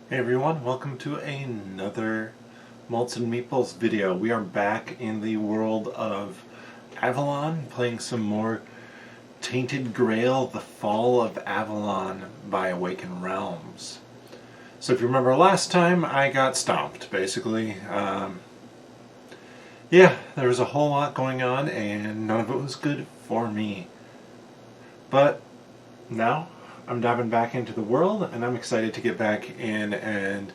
Hey everyone, welcome to another Malts and Meeples video. We are back in the world of Avalon, playing some more Tainted Grail, The Fall of Avalon by Awaken Realms. So if you remember last time, I got stomped, basically. Yeah, there was a whole lot going on and none of it was good for me. But now I'm diving back into the world and I'm excited to get back in and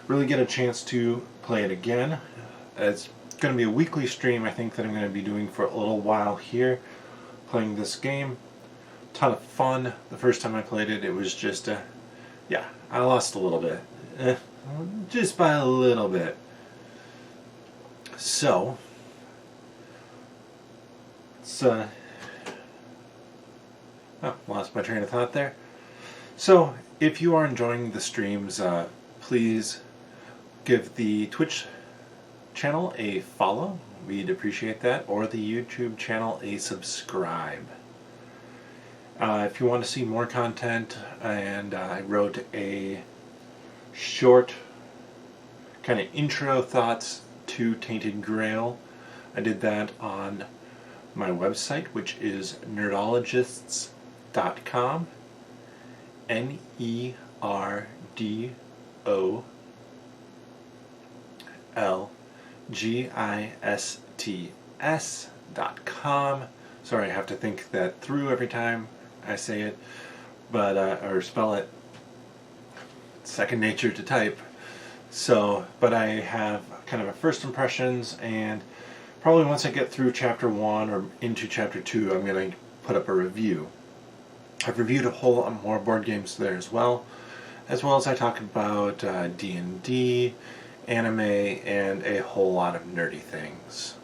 really get a chance to play it again. It's going to be a weekly stream, I think, that I'm going to be doing for a little while here, playing this game. Ton of fun. The first time I played it, it was just, yeah, I lost a little bit. Just by a little bit. So, it's, lost my train of thought there. So, if you are enjoying the streams, please give the Twitch channel a follow. We'd appreciate that. Or the YouTube channel a subscribe. If you want to see more content, and I wrote a short kind of intro thoughts to Tainted Grail. I did that on my website, which is nerdologists.com. NERDOLGISTS.com. Sorry, I have to think that through every time I say it, but or spell it. It's second nature to type. So, but I have kind of a first impressions, and probably once I get through chapter 1 or into chapter 2, I'm going to put up a review. I've reviewed a whole lot more board games there as well as I talk about D&D, anime, and a whole lot of nerdy things.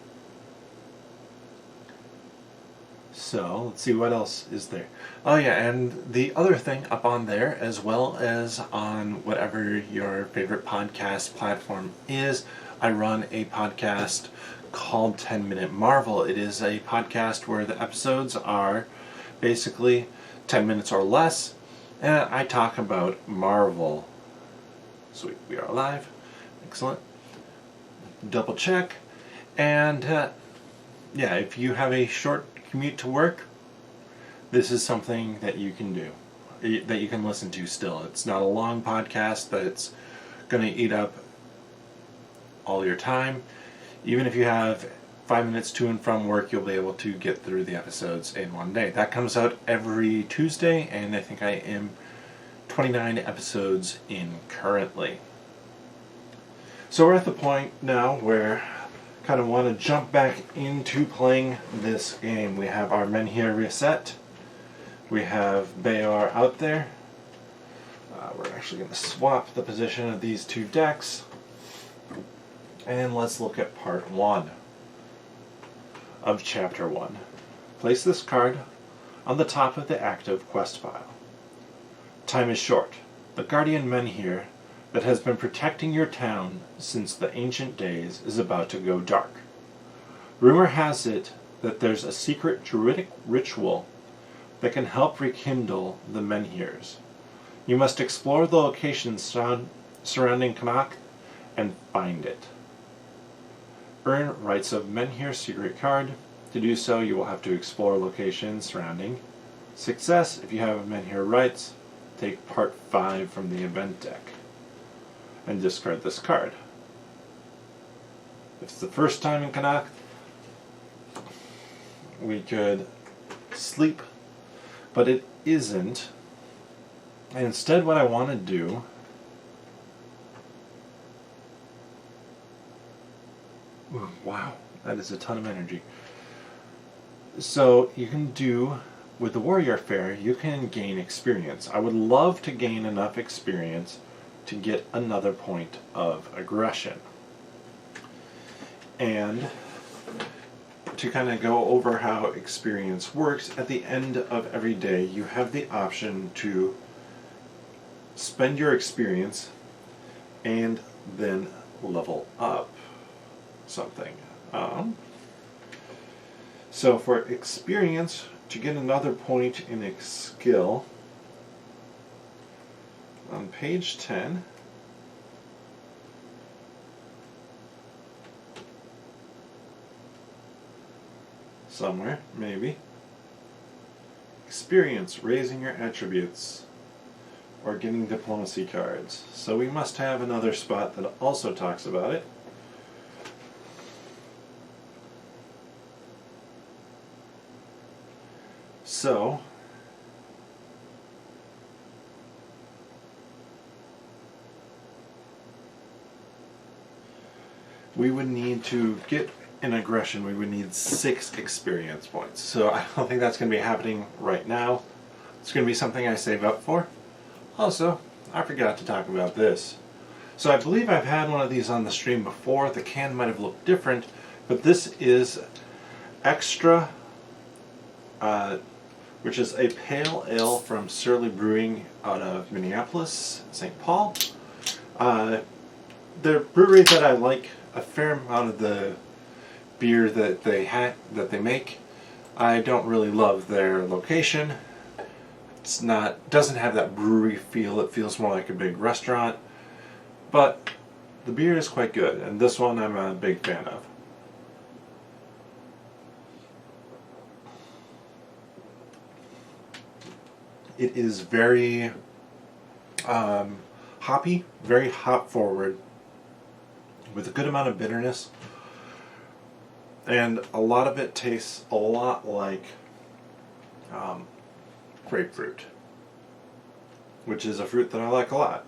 So, let's see what else is there. Oh yeah, and the other thing up on there, as well as on whatever your favorite podcast platform is, I run a podcast called 10 Minute Marvel. It is a podcast where the episodes are basically 10 minutes or less, and I talk about Marvel. Sweet, we are live. Excellent. Double check. And yeah, if you have a short commute to work, this is something that you can do, that you can listen to still. It's not a long podcast that's going to eat up all your time. Even if you have 5 minutes to and from work, you'll be able to get through the episodes in one day. That comes out every Tuesday, and I think I am 29 episodes in currently. So we're at the point now where I kind of want to jump back into playing this game. We have our men here reset. We have Bayor out there. We're actually going to swap the position of these two decks. And let's look at part 1 of chapter 1. Place this card on the top of the active quest file. Time is short. The guardian menhir that has been protecting your town since the ancient days is about to go dark. Rumor has it that there's a secret druidic ritual that can help rekindle the menhirs. You must explore the locations surrounding Connacht and find it. Earn Rights of Menhir secret card. To do so, you will have to explore locations surrounding. Success, if you have Menhir Rights, take part 5 from the event deck and discard this card. If it's the first time in Connacht, we could sleep, but it isn't. And instead, what I want to do wow, that is a ton of energy. So you can do, with the Warrior Fair, you can gain experience. I would love to gain enough experience to get another point of aggression. And to kind of go over how experience works, at the end of every day you have the option to spend your experience and then level up something. So for experience, to get another point in a skill, on page 10, somewhere, maybe. Experience raising your attributes or getting diplomacy cards. So we must have another spot that also talks about it. So we would need to get an aggression, we would need 6 experience points. So I don't think that's going to be happening right now. It's going to be something I save up for. Also, I forgot to talk about this. So I believe I've had one of these on the stream before. The can might have looked different, but this is Xtra, which is a pale ale from Surly Brewing out of Minneapolis, St. Paul. The brewery that I like a fair amount of the beer that they make. I don't really love their location. Doesn't have that brewery feel. It feels more like a big restaurant. But the beer is quite good, and this one I'm a big fan of. It is very hoppy, very hop forward, with a good amount of bitterness, and a lot of it tastes a lot like grapefruit, which is a fruit that I like a lot.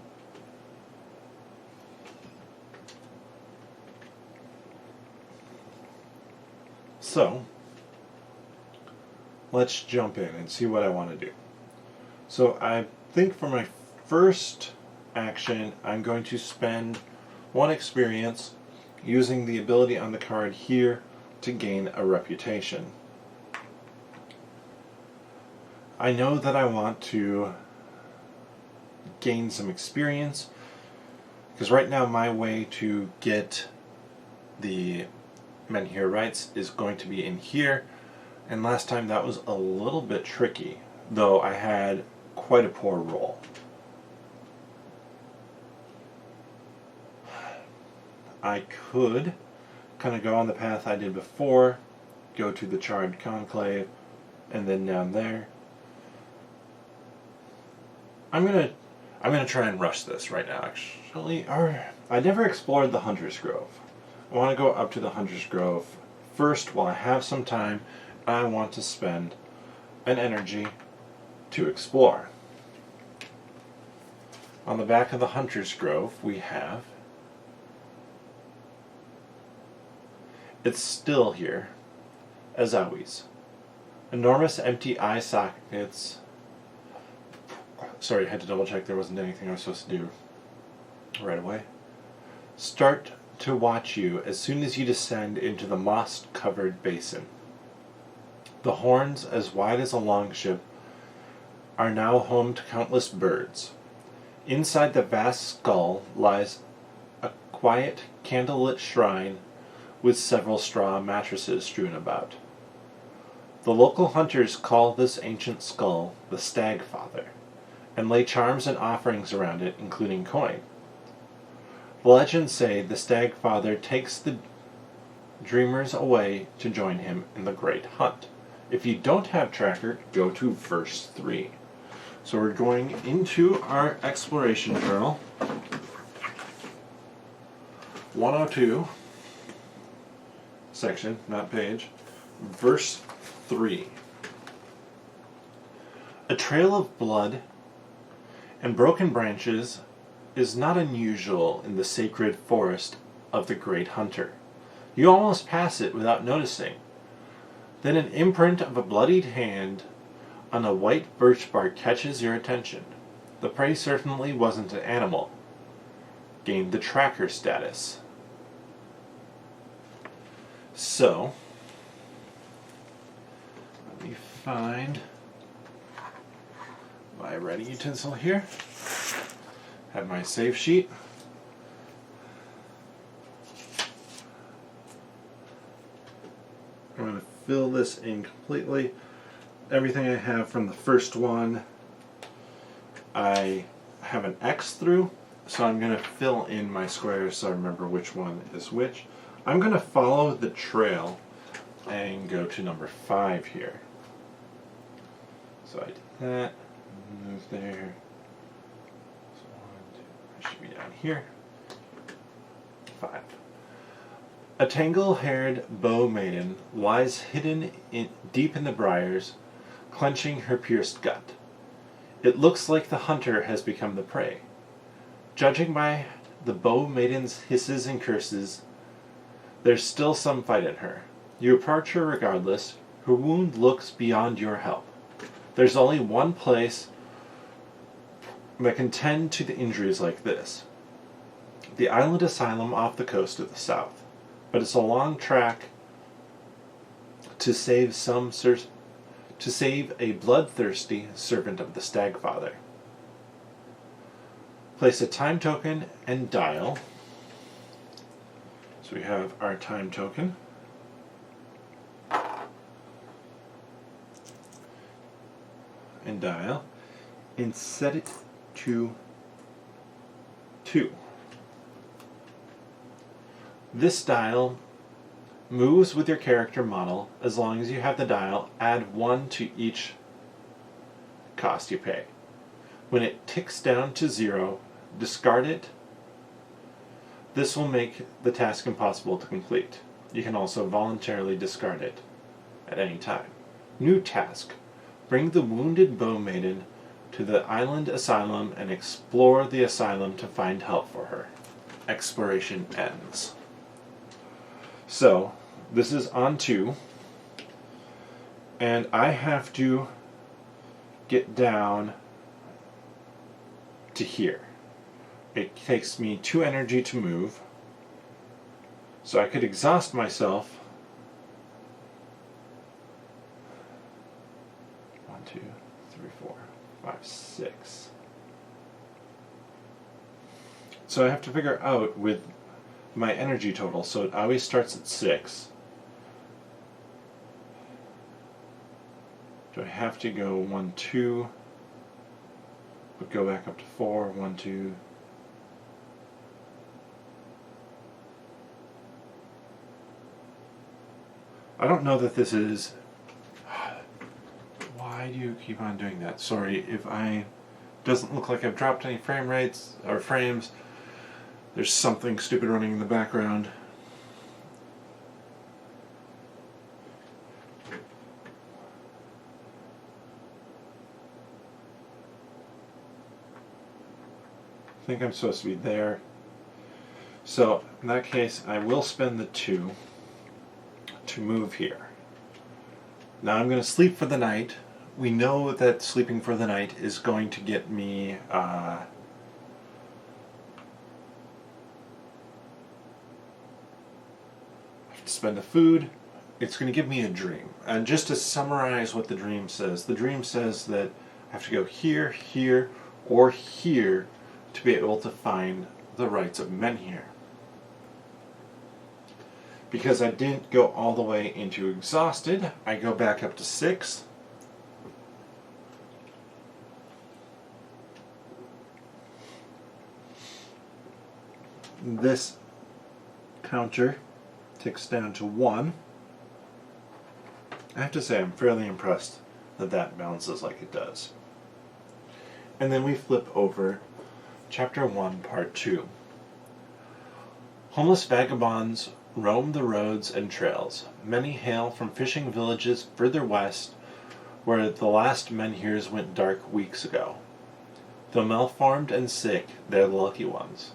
So let's jump in and see what I want to do. So I think for my first action, I'm going to spend 1 experience using the ability on the card here to gain a reputation. I know that I want to gain some experience, because right now my way to get the Men Here rights is going to be in here, and last time that was a little bit tricky, though I had quite a poor roll. I could kind of go on the path I did before, go to the Charred Conclave, and then down there. I'm gonna try and rush this right now. Actually, I never explored the Hunter's Grove. I want to go up to the Hunter's Grove first while I have some time. I want to spend an energy to explore. On the back of the Hunter's Grove, we have. It's still here, as always. Enormous empty eye sockets. Sorry, I had to double check there wasn't anything I was supposed to do right away. Start to watch you as soon as you descend into the moss-covered basin. The horns, as wide as a longship, are now home to countless birds. Inside the vast skull lies a quiet, candlelit shrine with several straw mattresses strewn about. The local hunters call this ancient skull the Stag Father, and lay charms and offerings around it, including coin. The legends say the Stag Father takes the dreamers away to join him in the great hunt. If you don't have Tracker, go to verse 3. So we're going into our exploration journal. 102, section, not page, verse 3. A trail of blood and broken branches is not unusual in the sacred forest of the great hunter. You almost pass it without noticing. Then an imprint of a bloodied hand on a white birch bark catches your attention. The prey certainly wasn't an animal. Gained the tracker status. So, let me find my writing utensil here. Have my save sheet. I'm going to fill this in completely. Everything I have from the first one, I have an X through, so I'm going to fill in my squares so I remember which one is which. I'm going to follow the trail and go to number 5 here. So I did that, move there. So 1, 2, I should be down here. 5. A tangle-haired bow maiden lies hidden deep in the briars, clenching her pierced gut. It looks like the hunter has become the prey. Judging by the bow maiden's hisses and curses, there's still some fight in her. You approach her regardless. Her wound looks beyond your help. There's only one place that can tend to the injuries like this. The island asylum off the coast of the south. But it's a long track to save a bloodthirsty servant of the Stagfather. Place a time token and dial. So we have our time token. And dial. And set it to 2. This dial moves with your character model. As long as you have the dial, add 1 to each cost you pay. When it ticks down to 0, discard it. This will make the task impossible to complete. You can also voluntarily discard it at any time. New task. Bring the wounded bow maiden to the island asylum and explore the asylum to find help for her. Exploration ends. So, this is on 2, and I have to get down to here. It takes me 2 energy to move, so I could exhaust myself. 1, 2, 3, 4, 5, 6. So I have to figure out with my energy total, so it always starts at 6. Do I have to go 1, 2, but go back up to 4, 1, 2. I don't know that this is... Why do you keep on doing that? Sorry, if I... Doesn't look like I've dropped any frame rates or frames. There's something stupid running in the background. I think I'm supposed to be there. So, in that case, I will spend the 2 to move here. Now I'm going to sleep for the night. We know that sleeping for the night is going to get me... spend the food. It's going to give me a dream. And just to summarize what the dream says that I have to go here, here, or here to be able to find the rights of men here. Because I didn't go all the way into exhausted, I go back up to 6. This counter ticks down to 1. I have to say I'm fairly impressed that that balances like it does. And then we flip over Chapter 1, Part 2. Homeless vagabonds roam the roads and trails. Many hail from fishing villages further west where the last menhirs went dark weeks ago. Though malformed and sick, they're the lucky ones.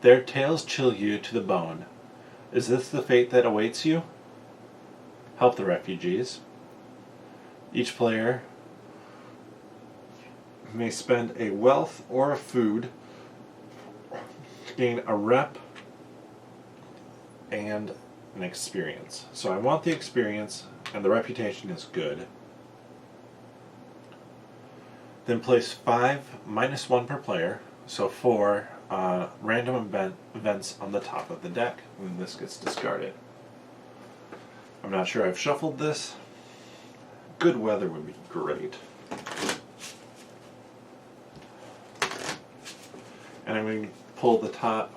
Their tales chill you to the bone. Is this the fate that awaits you? Help the refugees. Each player may spend a wealth or a food to gain a rep and an experience. So I want the experience, and the reputation is good. Then place 5 minus 1 per player, so 4 random events on the top of the deck, and this gets discarded. I'm not sure I've shuffled this. Good weather would be great. And I'm going to pull the top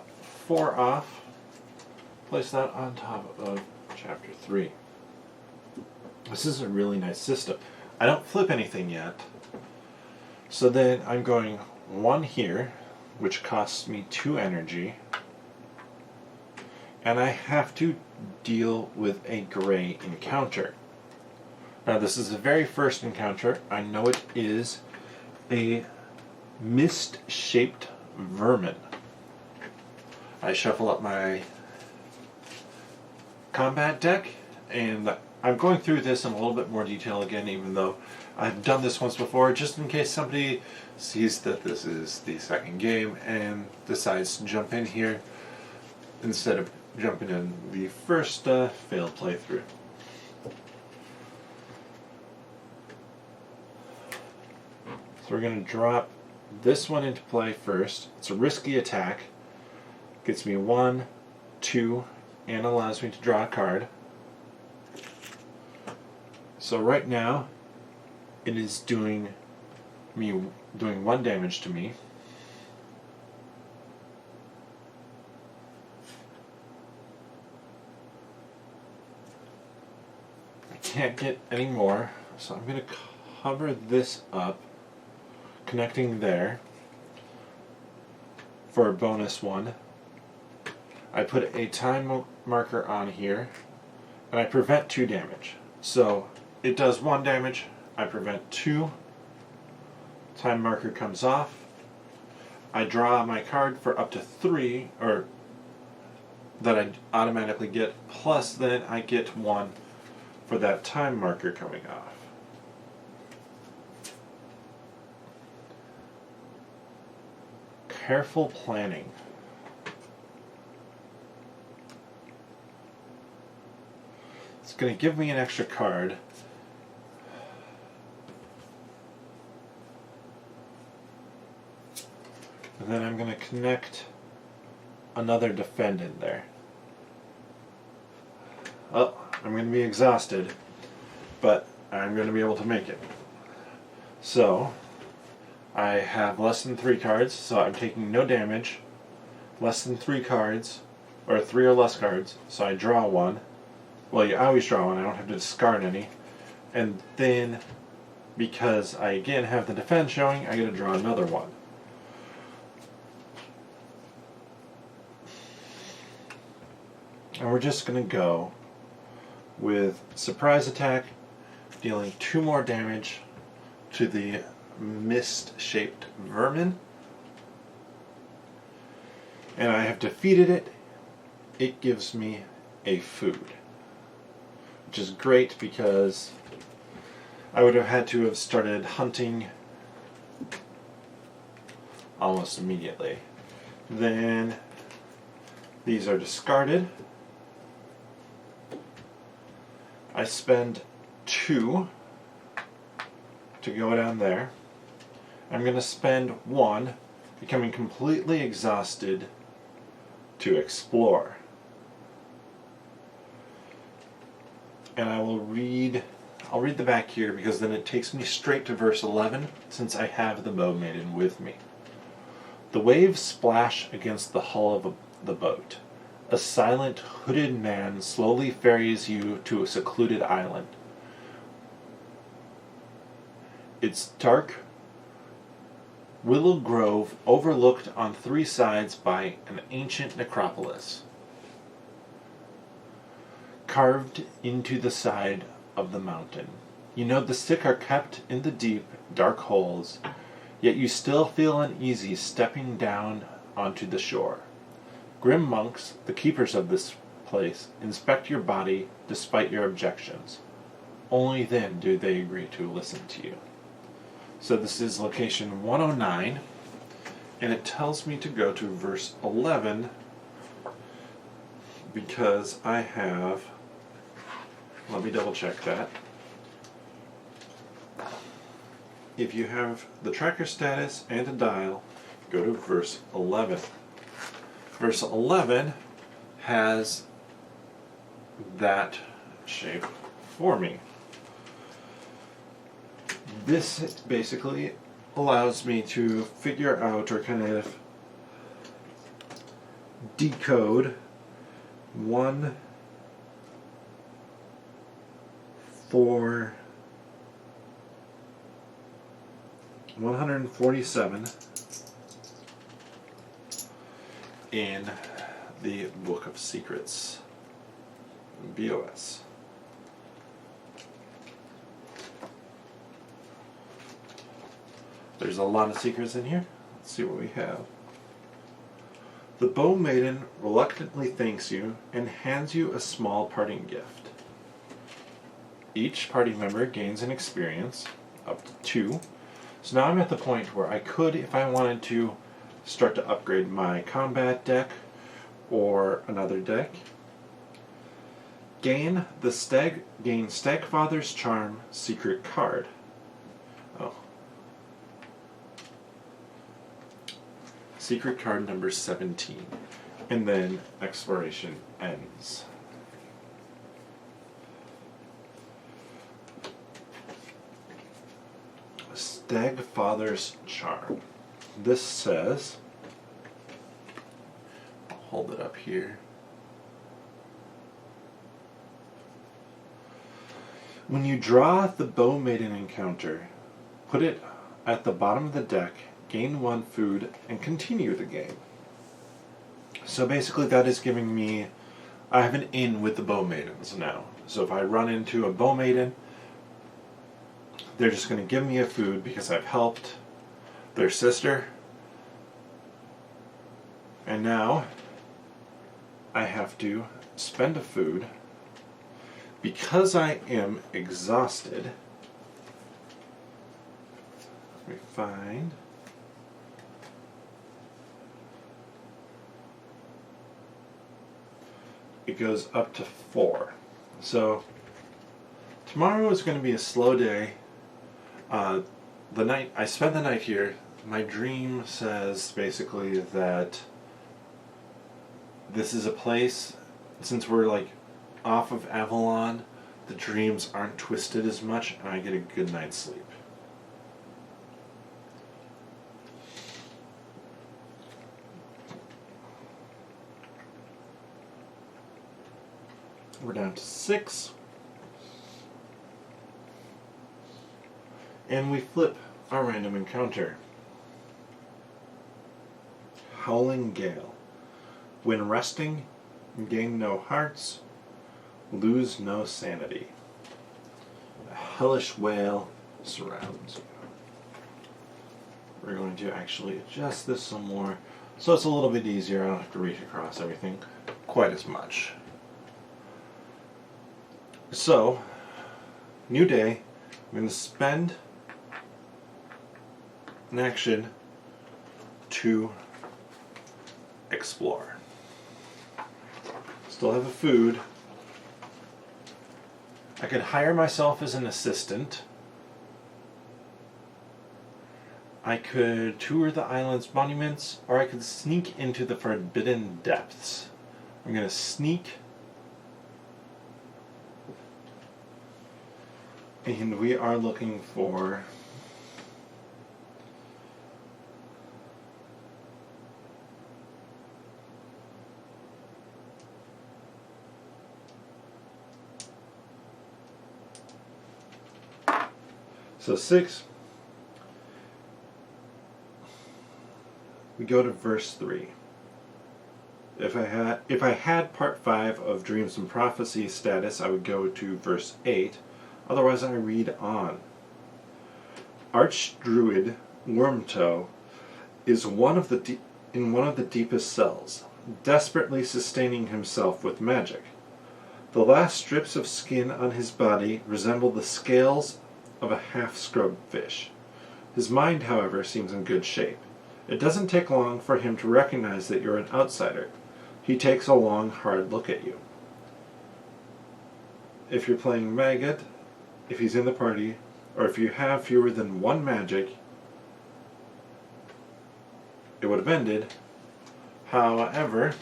4 off, place that on top of Chapter 3. This is a really nice system. I don't flip anything yet. So then I'm going 1 here, which costs me 2 energy. And I have to deal with a gray encounter. Now this is the very first encounter. I know it is a mist-shaped vermin. I shuffle up my combat deck, and I'm going through this in a little bit more detail again, even though I've done this once before, just in case somebody sees that this is the second game and decides to jump in here instead of jumping in the first failed playthrough. So we're going to drop this one into play first. It's a risky attack. Gets me 1, 2, and allows me to draw a card. So right now, it is doing 1 damage to me. I can't get any more, so I'm going to cover this up, connecting there for a bonus 1. I put a time marker on here, and I prevent 2 damage. So it does 1 damage, I prevent 2, time marker comes off, I draw my card for up to 3, or that I automatically get, plus then I get 1 for that time marker coming off. Careful planning. It's going to give me an extra card. And then I'm going to connect another defend in there. Well, I'm going to be exhausted, but I'm going to be able to make it. So, I have less than 3 cards, so I'm taking no damage. Less than 3 cards, or 3 or less cards, so I draw 1. Well, you always draw 1, I don't have to discard any. And then, because I again have the defense showing, I get to draw another 1. And we're just going to go with surprise attack, dealing 2 more damage to the mist-shaped vermin. And I have defeated it. It gives me a food, which is great because I would have had to have started hunting almost immediately. Then these are discarded. I spend 2 to go down there. I'm going to spend 1, becoming completely exhausted, to explore. And I'll read the back here because then it takes me straight to verse 11 since I have the bow maiden with me. The waves splash against the hull of the boat. A silent, hooded man slowly ferries you to a secluded island. Its dark willow grove overlooked on 3 sides by an ancient necropolis, carved into the side of the mountain. You know the sick are kept in the deep, dark holes, yet you still feel uneasy stepping down onto the shore. Grim monks, the keepers of this place, inspect your body despite your objections. Only then do they agree to listen to you. So this is location 109, and it tells me to go to verse 11 because I have, let me double check that. If you have the tracker status and a dial, go to verse 11. Verse 11 has that shape for me. This basically allows me to figure out or kind of decode 1, for 147 in the Book of Secrets, BOS. There's a lot of secrets in here. Let's see what we have. The Bow Maiden reluctantly thanks you and hands you a small parting gift. Each party member gains an experience, up to 2. So now I'm at the point where I could, if I wanted to, start to upgrade my combat deck or another deck. Gain Stagfather's Charm secret card. Oh. Secret card number 17. And then exploration ends. Stagfather's Charm. This says, I'll hold it up here. When you draw the Bow Maiden encounter, put it at the bottom of the deck, gain 1 food, and continue the game. So basically that is giving me, I have an in with the Bow Maidens now. So if I run into a Bow Maiden, they're just going to give me a food because I've helped their sister. And now I have to spend a food because I am exhausted. Let me find. It goes up to 4. So tomorrow is going to be a slow day. The night I spend the night here, my dream says basically that this is a place, since we're like off of Avalon, the dreams aren't twisted as much and I get a good night's sleep. We're down to 6. And we flip our random encounter. Howling Gale. When resting, gain no hearts, lose no sanity. A hellish wail surrounds you. We're going to actually adjust this some more so it's a little bit easier. I don't have to reach across everything quite as much. So, new day. I'm going to spend an action to explore. Still have a food. I could hire myself as an assistant. I could tour the island's monuments, or I could sneak into the forbidden depths. I'm going to sneak. And we are looking for so 6. We go to verse 3. If I had part 5 of Dreams and Prophecy status, I would go to verse 8. Otherwise, I read on. Archdruid Wormtoe is in one of the deepest cells, desperately sustaining himself with magic. The last strips of skin on his body resemble the scales of a half-scrubbed fish. His mind, however, seems in good shape. It doesn't take long for him to recognize that you're an outsider. He takes a long, hard look at you. If you're playing Maggot, if he's in the party, or if you have fewer than 1 magic, it would have ended. However,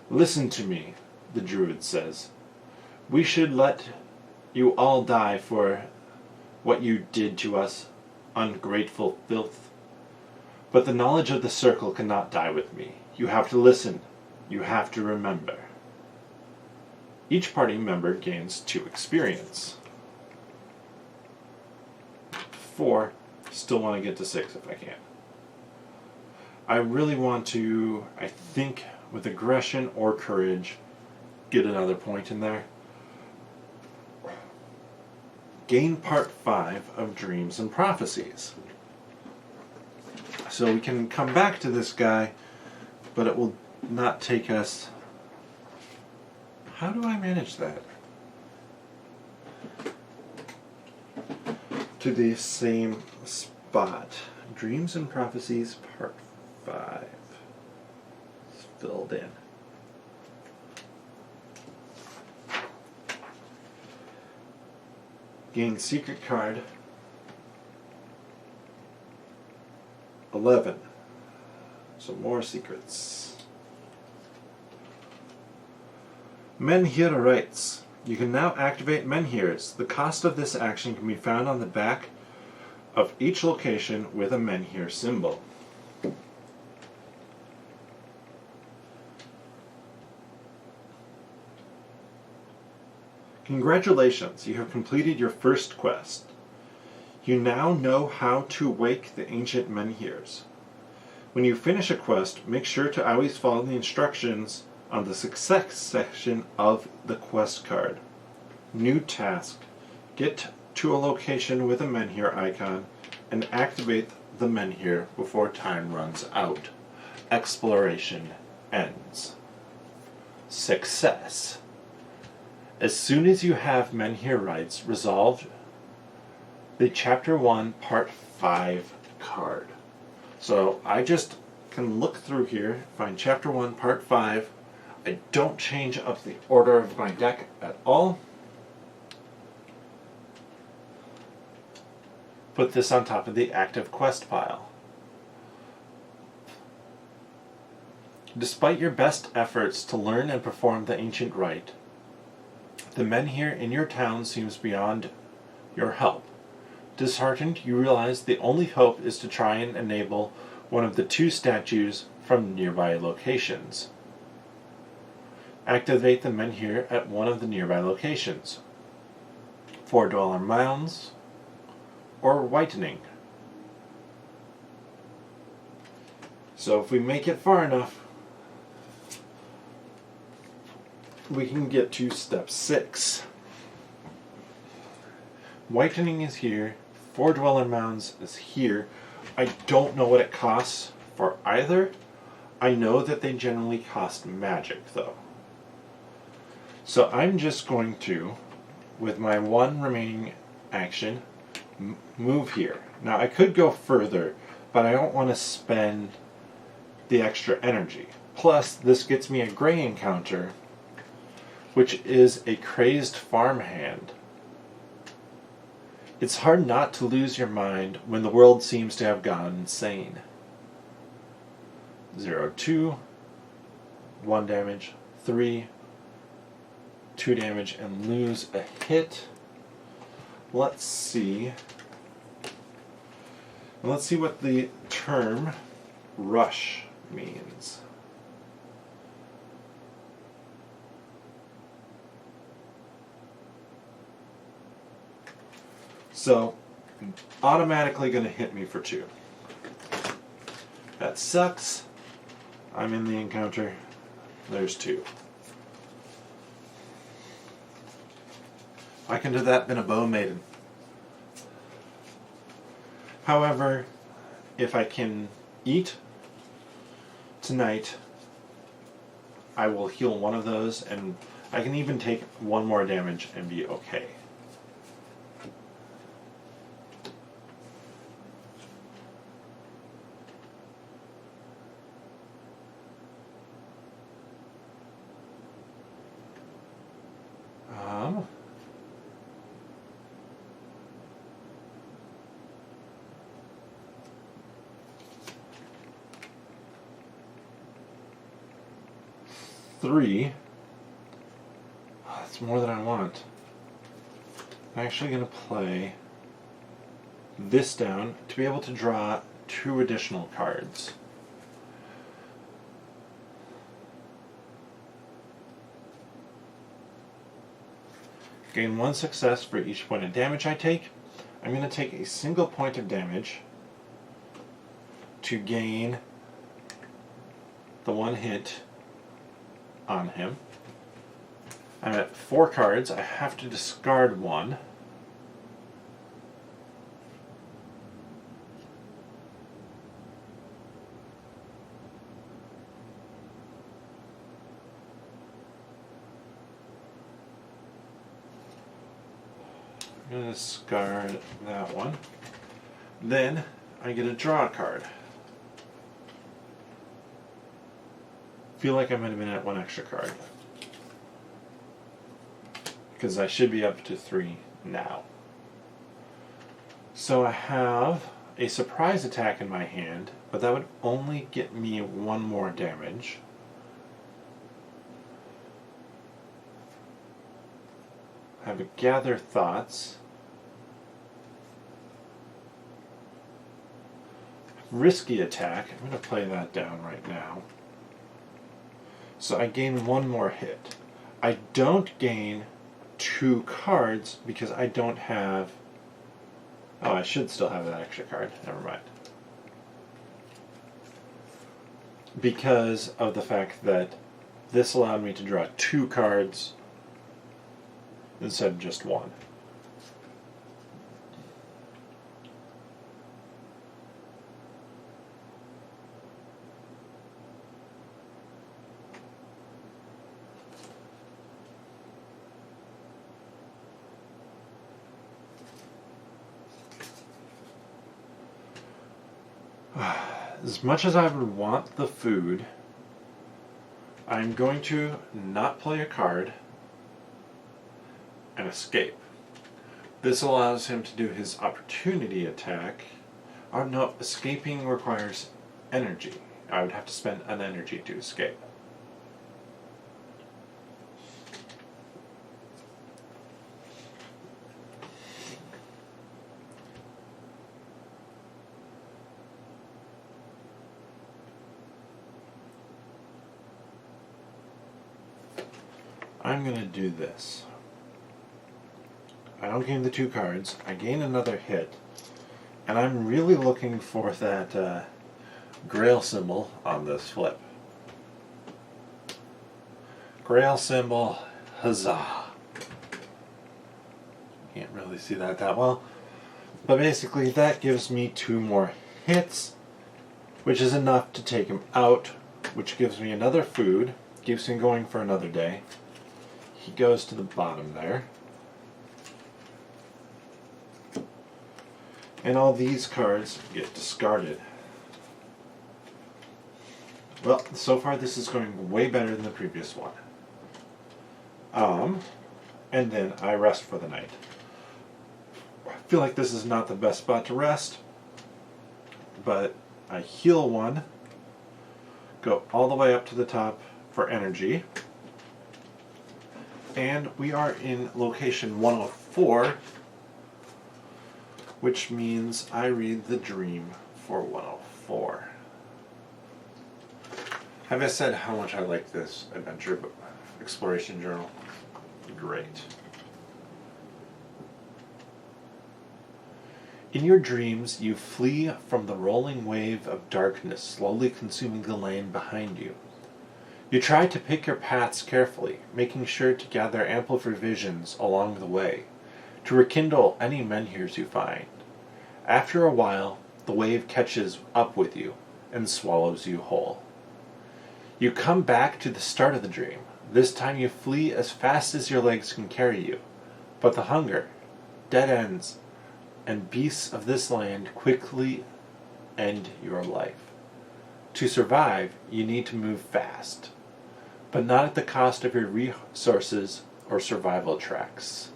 listen to me, the druid says. We should let you all die for what you did to us, ungrateful filth. But the knowledge of the circle cannot die with me. You have to listen. You have to remember. Each party member gains 2 experience. 4. Still want to get to 6 if I can. I really want to, I think, with aggression or courage, get another point in there. Gain part 5 of Dreams and Prophecies. So we can come back to this guy, but it will not take us... How do I manage that? To the same spot. Dreams and Prophecies part 5. It's filled in. Gain secret card 11. Some more secrets. Menhir writes, you can now activate Menhirs. The cost of this action can be found on the back of each location with a Menhir symbol. Congratulations, you have completed your first quest. You now know how to wake the ancient Menhirs. When you finish a quest, make sure to always follow the instructions on the success section of the quest card. New task. Get to a location with a Menhir icon and activate the Menhir before time runs out. Exploration ends. Success. As soon as you have Menhir rights resolved, the Chapter 1 Part 5 card. So I just can look through here, find Chapter 1 Part 5. I don't change up the order of my deck at all. Put this on top of the active quest pile. Despite your best efforts to learn and perform the ancient rite, the Menhir in your town seems beyond your help. Disheartened, you realize the only hope is to try and enable one of the 2 statues from nearby locations. Activate the Menhir at one of the nearby locations. 4 Dweller Mounds or Whitening. So if we make it far enough, we can get to step 6. Whitening is here. 4 Dweller Mounds is here. I don't know what it costs for either. I know that they generally cost magic, though. So I'm just going to, with my 1 remaining action, move here. Now I could go further, but I don't want to spend the extra energy. Plus, this gets me a gray encounter, which is a crazed farmhand. It's hard not to lose your mind when the world seems to have gone insane. 0, 2, 1 damage, 3, 2 damage, and lose a hit. Let's see. Let's see what the term rush means. So, automatically going to hit me for 2. That sucks. I'm in the encounter. There's 2. I can do that in a bow maiden. However, if I can eat tonight, I will heal one of those, and I can even take 1 more damage and be okay. Three. That's more than I want. I'm actually going to play this down to be able to draw 2 additional cards. Gain 1 success for each point of damage I take. I'm going to take a single point of damage to gain the 1 hit on him. I'm at 4 cards. I have to discard 1. I'm going to discard that one. Then I get to draw a card. Feel like I might have been at 1 extra card, because I should be up to 3 now. So I have a surprise attack in my hand, but that would only get me 1 more damage. I have a Gather Thoughts. Risky attack. I'm going to play that down right now. So I gain 1 more hit. I don't gain 2 cards because I don't have... Oh, I should still have that extra card. Never mind. Because of the fact that this allowed me to draw 2 cards instead of just 1. As much as I would want the food, I'm going to not play a card and escape. This allows him to do his opportunity attack. Oh no, escaping requires energy. I would have to spend an energy to escape. I'm going to do this. I don't gain the 2 cards. I gain another hit. And I'm really looking for that Grail symbol on this flip. Grail symbol, huzzah. Can't really see that well. But basically that gives me 2 more hits, which is enough to take him out, which gives me another food, keeps him going for another day. He goes to the bottom there. And all these cards get discarded. Well, so far this is going way better than the previous one. And then I rest for the night. I feel like this is not the best spot to rest, but I heal 1, go all the way up to the top for energy, and we are in location 104, which means I read the dream for 104. Have I said how much I like this adventure exploration journal? Great. In your dreams, you flee from the rolling wave of darkness slowly consuming the land behind you. You try to pick your paths carefully, making sure to gather ample provisions along the way, to rekindle any menhirs you find. After a while, the wave catches up with you and swallows you whole. You come back to the start of the dream. This time you flee as fast as your legs can carry you, but the hunger, dead ends, and beasts of this land quickly end your life. To survive, you need to move fast, but not at the cost of your resources or survival tracks.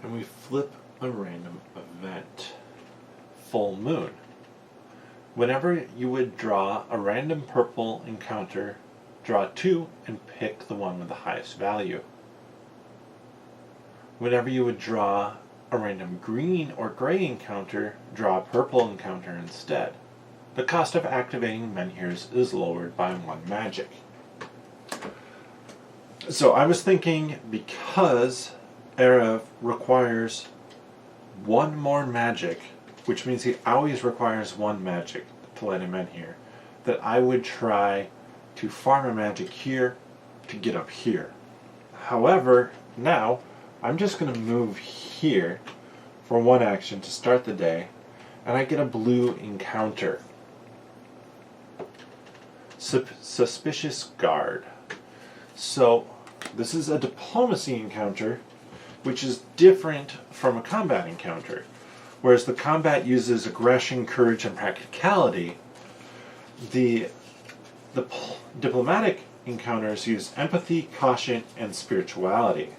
And we flip a random event. Full moon. Whenever you would draw a random purple encounter, draw 2 and pick the one with the highest value. Whenever you would draw a random green or gray encounter, draw a purple encounter instead. The cost of activating menhirs is lowered by 1 magic. So I was thinking, because Erev requires 1 more magic, which means he always requires 1 magic to let him in here, that I would try to farm a magic here to get up here. However, now I'm just going to move here for 1 action to start the day, and I get a blue encounter. Suspicious Guard. So this is a diplomacy encounter, which is different from a combat encounter. Whereas the combat uses aggression, courage, and practicality, the diplomatic encounters use empathy, caution, and spirituality.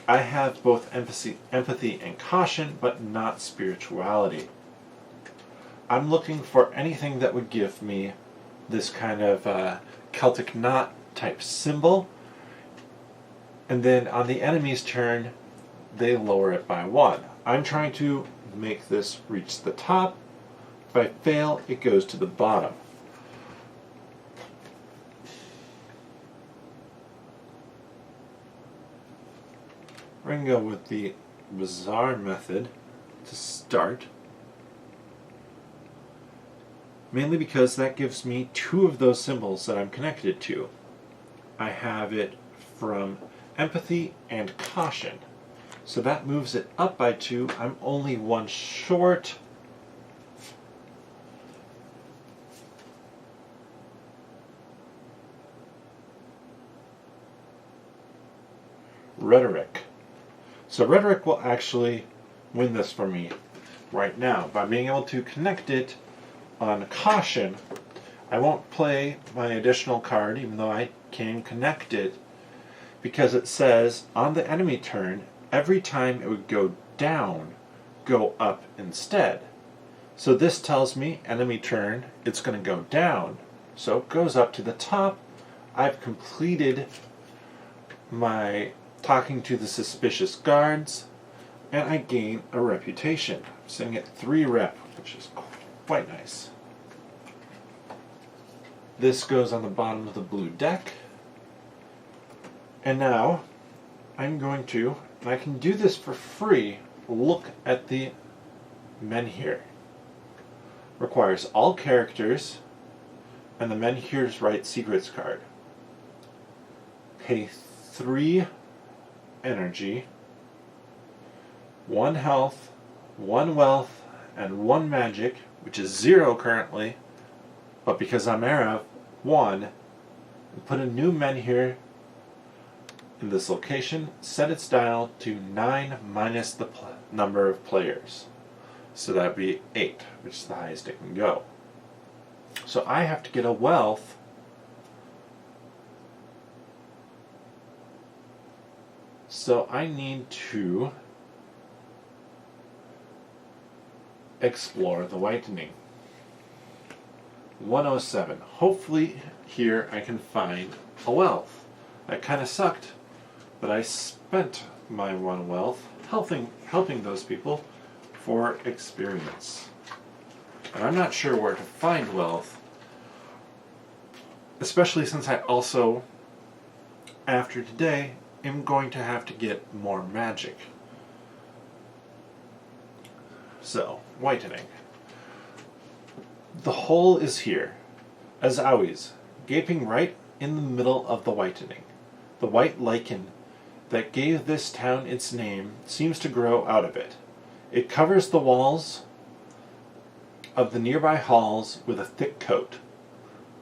I have both empathy and caution, but not spirituality. I'm looking for anything that would give me this kind of Celtic knot type symbol, and then on the enemy's turn, they lower it by 1. I'm trying to make this reach the top. If I fail, it goes to the bottom. We're going to go with the bizarre method to start. Mainly because that gives me 2 of those symbols that I'm connected to. I have it from empathy and caution. So that moves it up by 2. I'm only 1 short. Rhetoric. So rhetoric will actually win this for me right now. By being able to connect it on caution, I won't play my additional card, even though I can connect it, because it says on the enemy turn, every time it would go down, go up instead. So this tells me enemy turn, it's going to go down. So it goes up to the top. I've completed my talking to the suspicious guards, and I gain a reputation. I'm sitting at 3 rep, which is quite nice. This goes on the bottom of the blue deck. And now I'm going to, and I can do this for free, look at the menhir. Requires all characters, and the menhir's right secrets card. Pay 3 energy, 1 health, 1 wealth, and 1 magic, which is 0 currently, but because I'm Erev, 1, and put a new menhir in this location, set its dial to 9 minus the number of players. So that would be 8, which is the highest it can go. So I have to get a wealth So I need to explore the whitening. 107. Hopefully here I can find a wealth. That kind of sucked, but I spent my 1 wealth helping those people for experience. And I'm not sure where to find wealth, especially since I also, after today, am going to have to get more magic. So, whitening. The hole is here, as always, gaping right in the middle of the whitening. The white lichen that gave this town its name seems to grow out of it. It covers the walls of the nearby halls with a thick coat.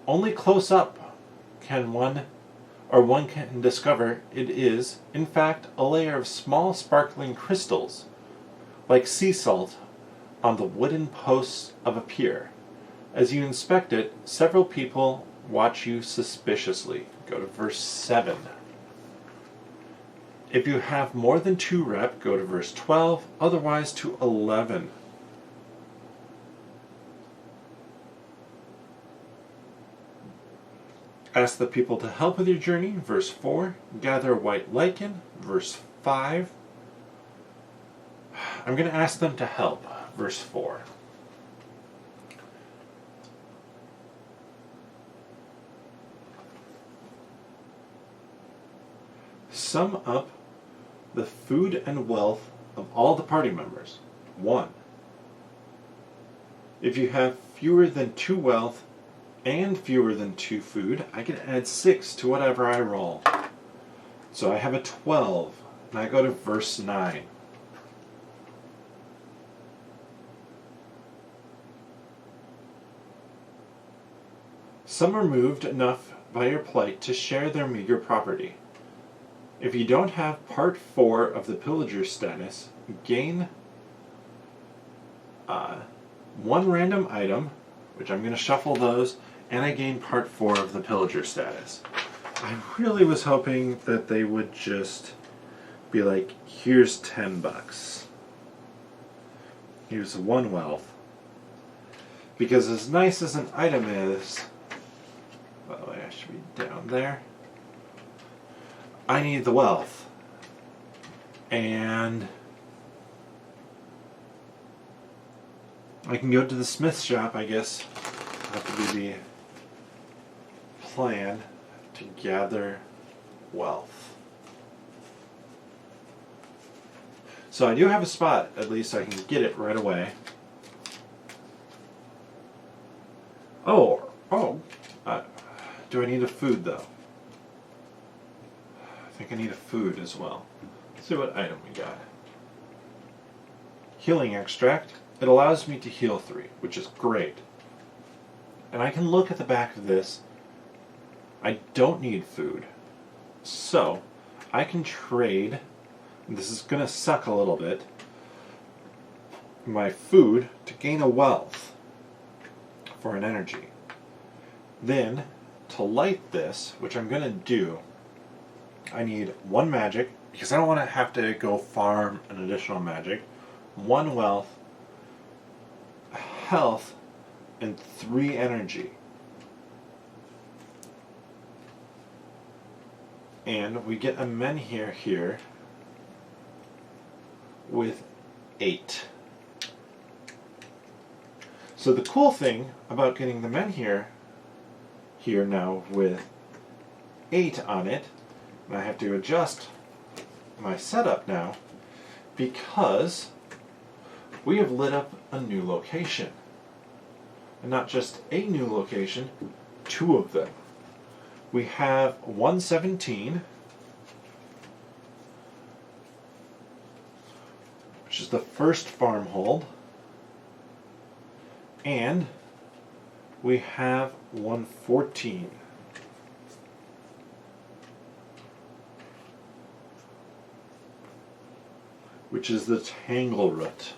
Only close up can one can discover it is, in fact, a layer of small sparkling crystals, like sea salt, on the wooden posts of a pier. As you inspect it, several people watch you suspiciously. Go to verse 7. If you have more than 2 rep, go to verse 12, otherwise to 11. Ask the people to help with your journey, verse 4. Gather white lichen, verse 5. I'm going to ask them to help. Verse 4. Sum up the food and wealth of all the party members. 1. If you have fewer than 2 wealth and fewer than 2 food, I can add 6 to whatever I roll. So I have a 12, and I go to verse 9. Some are moved enough by your plight to share their meager property. If you don't have part 4 of the pillager status, gain 1 random item, which I'm going to shuffle those, and I gain part 4 of the pillager status. I really was hoping that they would just be like, here's 10 bucks. Here's 1 wealth. Because as nice as an item is, by the way, I should be down there. I need the wealth. And I can go to the smith shop, I guess. That would be the plan to gather wealth. So I do have a spot, at least I can get it right away. Do I need a food though? I think I need a food as well. Let's see what item we got. Healing extract. It allows me to heal 3, which is great. And I can look at the back of this. I don't need food. So, I can trade, and this is going to suck a little bit, my food to gain a wealth for an energy. Then, to light this, which I'm going to do, I need 1 magic, because I don't want to have to go farm an additional magic, 1 wealth, health, and 3 energy. And we get a menhir here with 8. So the cool thing about getting the menhir here now with 8 on it, and I have to adjust my setup now because we have lit up a new location. And not just a new location, 2 of them. We have 117, which is the first farmhold, and we have 114. Which is the Tangleroot.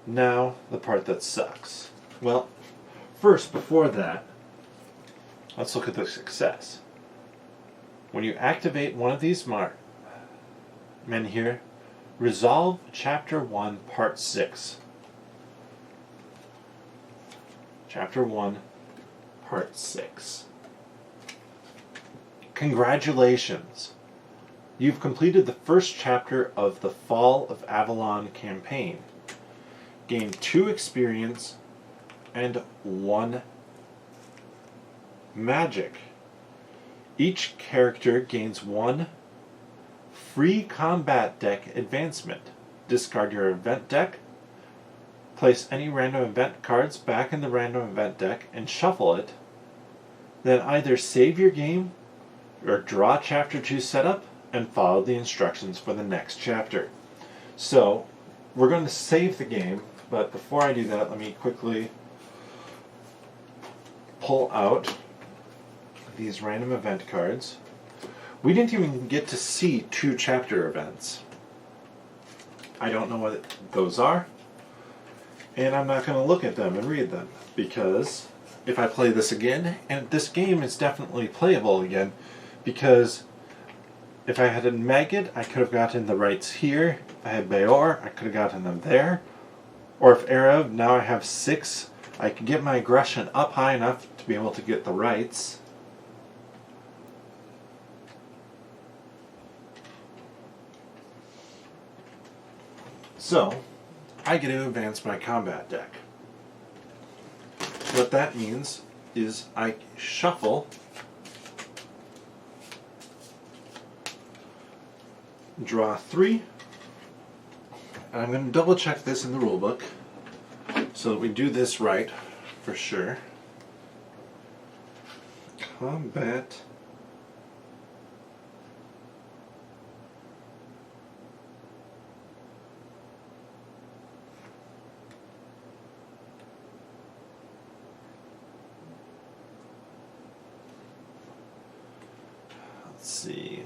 Now, the part that sucks. Well, first, before that, let's look at the success. When you activate one of these menhir, resolve Chapter 1, Part 6. Chapter 1, Part 6. Congratulations! You've completed the first chapter of the Fall of Avalon campaign. Gain 2 experience and 1 magic. Each character gains 1 free combat deck advancement. Discard your event deck, place any random event cards back in the random event deck and shuffle it. Then either save your game or draw Chapter 2 setup and follow the instructions for the next chapter. So, we're going to save the game, but before I do that, let me quickly pull out these random event cards. We didn't even get to see 2 chapter events. I don't know what those are, and I'm not going to look at them and read them, because if I play this again, and this game is definitely playable again, because if I had a Magid, I could have gotten the rights here. If I had Bayor, I could have gotten them there. Or if Arab, now I have 6, I can get my aggression up high enough to be able to get the rights. So, I get to advance my combat deck. What that means is I shuffle, draw 3, and I'm going to double check this in the rulebook so that we do this right for sure. Combat. Let's see.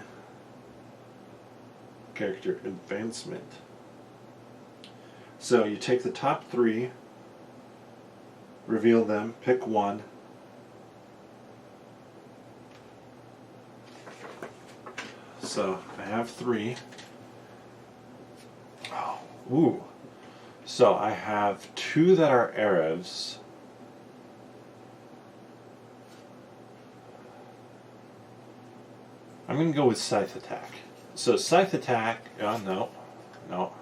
Character advancement. So you take the top 3, reveal them, pick one. So I have 3. Oh, ooh. So I have 2 that are Arabs. I'm going to go with Scythe Attack. So Scythe Attack, no,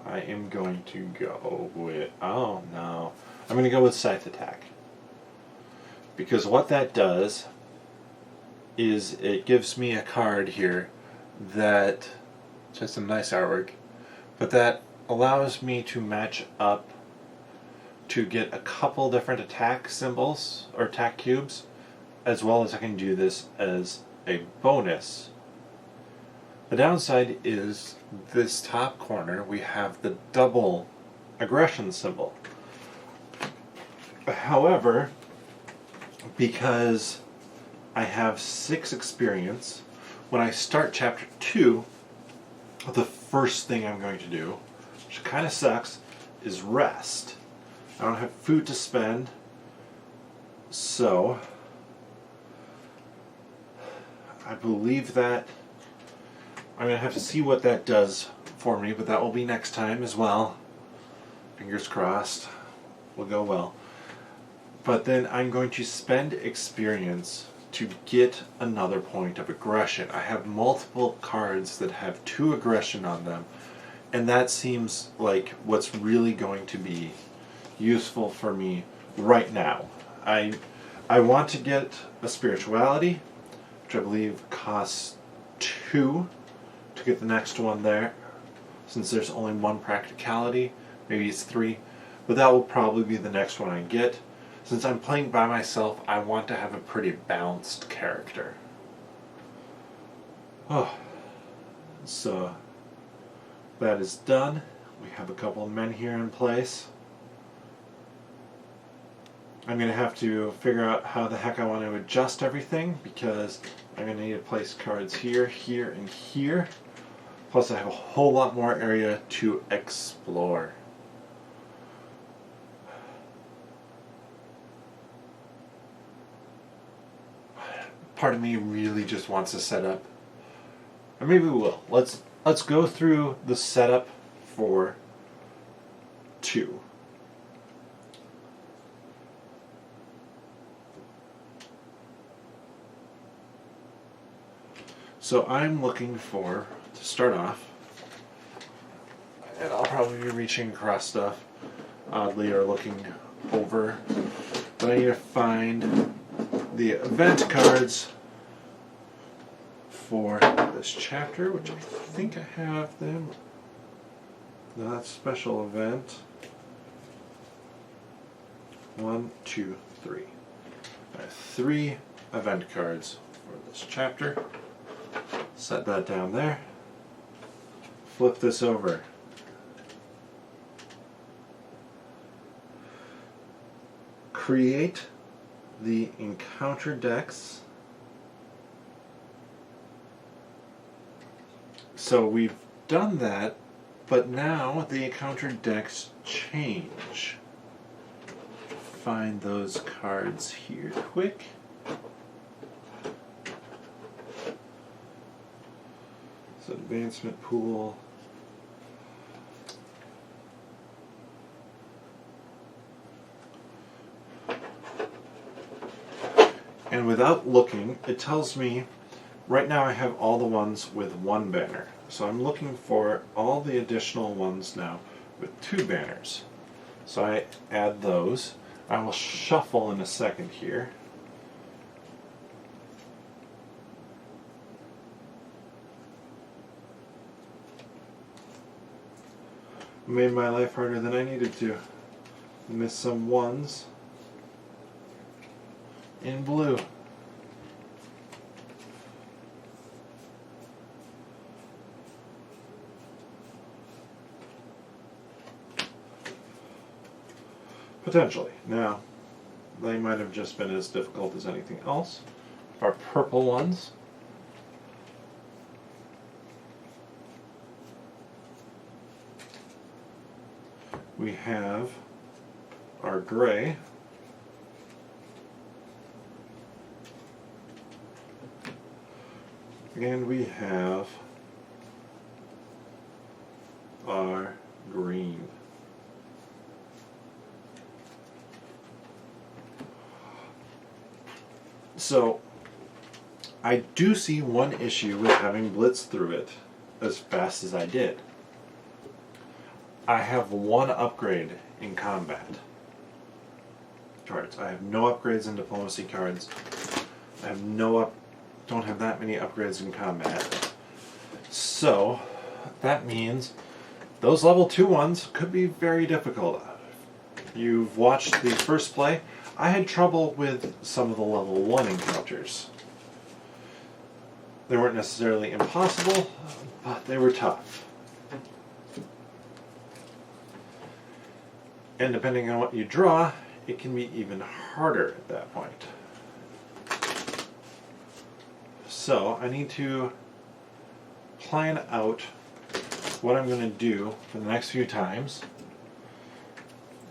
I am going to go with, oh no, I'm going to go with Scythe Attack. Because what that does is it gives me a card here that, just some nice artwork, but that allows me to match up to get a couple different attack symbols, or attack cubes, as well as I can do this as a bonus. The downside is this top corner, we have the double aggression symbol. However, because I have 6 experience, when I start chapter 2, the first thing I'm going to do, which kind of sucks, is rest. I don't have food to spend, so I believe that I'm going to have to see what that does for me, but that will be next time as well. Fingers crossed. Will go well. But then I'm going to spend experience to get another point of aggression. I have multiple cards that have 2 aggression on them, and that seems like what's really going to be useful for me right now. I want to get a spirituality, which I believe costs 2 to get the next one there, since there's only 1 practicality. Maybe it's 3, but that will probably be the next one I get. Since I'm playing by myself, I want to have a pretty balanced character. Oh, so that is done. We have a couple of men here in place. I'm going to have to figure out how the heck I want to adjust everything, because I'm going to need to place cards here, here, and here. Plus I have a whole lot more area to explore. Part of me really just wants a setup. Or maybe we will. Let's go through the setup for 2. So I'm looking for, to start off, and I'll probably be reaching across stuff, oddly, or looking over, but I need to find the event cards for this chapter, which I think I have them. No, that's special event. 1, 2, 3. I have 3 event cards for this chapter. Set that down there. Flip this over. Create the encounter decks. So we've done that, but now the encounter decks change. Find those cards here quick. So advancement pool. And without looking, it tells me, right now I have all the ones with 1 banner. So I'm looking for all the additional ones now with 2 banners. So I add those. I will shuffle in a second here. Made my life harder than I needed to. Missed some 1s in blue. Potentially. Now, they might have just been as difficult as anything else. Our purple ones. We have our gray. And we have our green. So, I do see one issue with having blitzed through it as fast as I did. I have 1 upgrade in combat cards. I have no upgrades in diplomacy cards. I have don't have that many upgrades in combat. So, that means those level 2 ones could be very difficult. You've watched the first play. I had trouble with some of the level 1 encounters. They weren't necessarily impossible, but they were tough. And depending on what you draw, it can be even harder at that point. So I need to plan out what I'm going to do for the next few times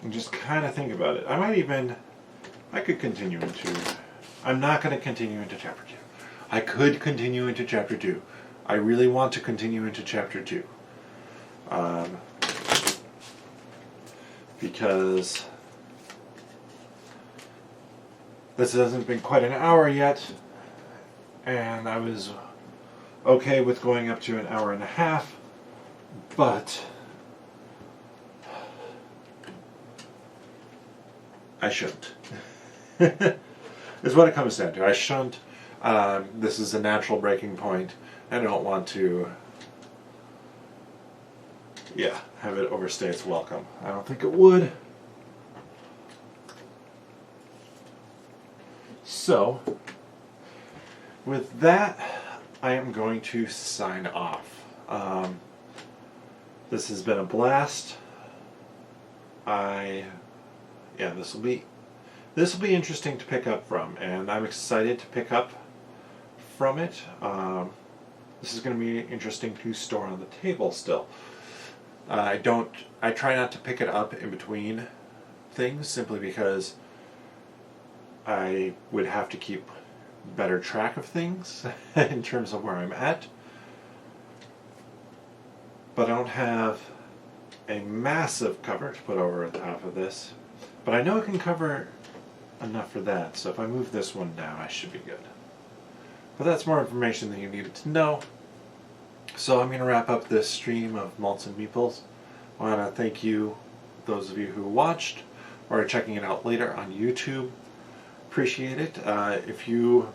and just kind of think about it. I could continue into, I'm not going to continue into Chapter 2. I could continue into Chapter 2. I really want to continue into Chapter 2. Because this hasn't been quite an hour yet, and I was okay with going up to an hour and a half, but I shouldn't. Is what it comes down to. I shouldn't. This is a natural breaking point. I don't want to have it overstay its welcome. I don't think it would. So, with that, I am going to sign off. This has been a blast. This will be interesting to pick up from, and I'm excited to pick up from it. This is going to be interesting to store on the table still. I try not to pick it up in between things simply because I would have to keep better track of things in terms of where I'm at. But I don't have a massive cover to put over the top of this. But I know it can cover enough for that, so if I move this one down, I should be good. But that's more information than you needed to know. So I'm going to wrap up this stream of Malts and Meeples. I want to thank you, those of you who watched or are checking it out later on YouTube. Appreciate it. If you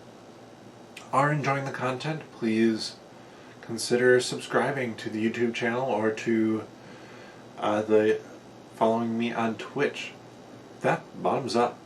are enjoying the content, please consider subscribing to the YouTube channel or to following me on Twitch. That bottoms up.